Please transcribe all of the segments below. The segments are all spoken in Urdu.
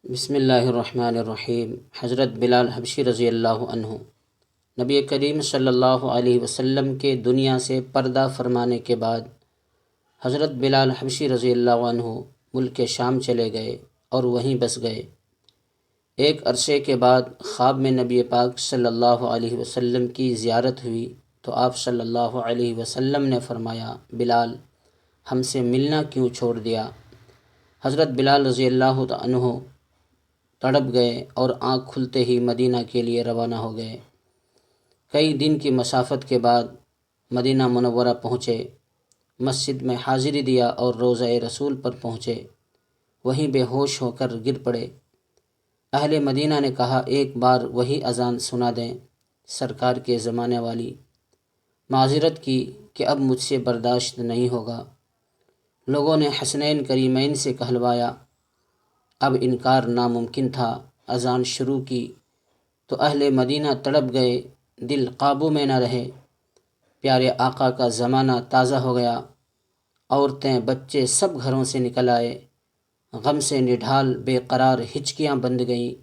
بسم اللہ الرحمن الرحیم۔ حضرت بلال حبشی رضی اللہ عنہ نبی کریم صلی اللہ علیہ وسلم کے دنیا سے پردہ فرمانے کے بعد حضرت بلال حبشی رضی اللہ عنہ ملک شام چلے گئے اور وہیں بس گئے۔ ایک عرصے کے بعد خواب میں نبی پاک صلی اللہ علیہ وسلم کی زیارت ہوئی تو آپ صلی اللہ علیہ وسلم نے فرمایا، بلال ہم سے ملنا کیوں چھوڑ دیا؟ حضرت بلال رضی اللہ عنہ تڑپ گئے اور آنکھ کھلتے ہی مدینہ کے لیے روانہ ہو گئے۔ کئی دن کی مسافت کے بعد مدینہ منورہ پہنچے، مسجد میں حاضری دیا اور روضہ رسول پر پہنچے، وہیں بے ہوش ہو کر گر پڑے۔ اہل مدینہ نے کہا، ایک بار وہی اذان سنا دیں سرکار کے زمانے والی۔ معذرت کی کہ اب مجھ سے برداشت نہیں ہوگا۔ لوگوں نے حسنین کریمین سے کہلوایا، اب انکار ناممکن تھا۔ اذان شروع کی تو اہل مدینہ تڑپ گئے، دل قابو میں نہ رہے۔ پیارے آقا کا زمانہ تازہ ہو گیا، عورتیں بچے سب گھروں سے نکل آئے، غم سے نڈھال بے قرار ہچکیاں بند گئیں۔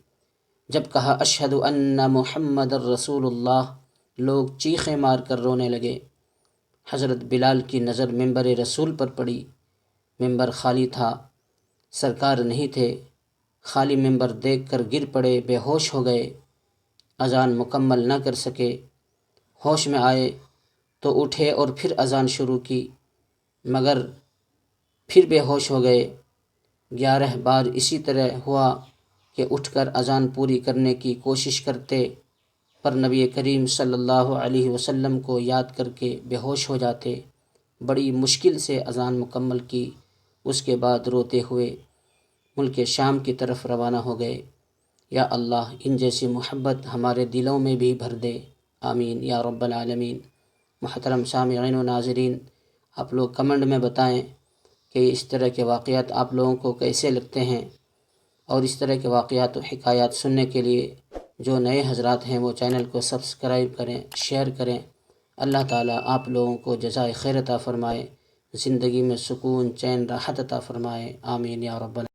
جب کہا اشہد ان محمد الرسول اللہ، لوگ چیخیں مار کر رونے لگے۔ حضرت بلال کی نظر ممبر رسول پر پڑی، ممبر خالی تھا، سرکار نہیں تھے۔ خالی ممبر دیکھ کر گر پڑے، بے ہوش ہو گئے، اذان مکمل نہ کر سکے۔ ہوش میں آئے تو اٹھے اور پھر اذان شروع کی، مگر پھر بے ہوش ہو گئے۔ 11 بار اسی طرح ہوا کہ اٹھ کر اذان پوری کرنے کی کوشش کرتے پر نبی کریم صلی اللہ علیہ وسلم کو یاد کر کے بے ہوش ہو جاتے۔ بڑی مشکل سے اذان مکمل کی، اس کے بعد روتے ہوئے ملک شام کی طرف روانہ ہو گئے۔ یا اللہ ان جیسی محبت ہمارے دلوں میں بھی بھر دے، آمین یا رب العالمین۔ محترم سامعین و ناظرین، آپ لوگ کمنٹ میں بتائیں کہ اس طرح کے واقعات آپ لوگوں کو کیسے لگتے ہیں، اور اس طرح کے واقعات و حکایات سننے کے لیے جو نئے حضرات ہیں وہ چینل کو سبسکرائب کریں، شیئر کریں۔ اللہ تعالیٰ آپ لوگوں کو جزائے خیر عطا فرمائے، زندگی میں سکون، چین، راحت عطا فرمائے، آمین یا رب العالمین۔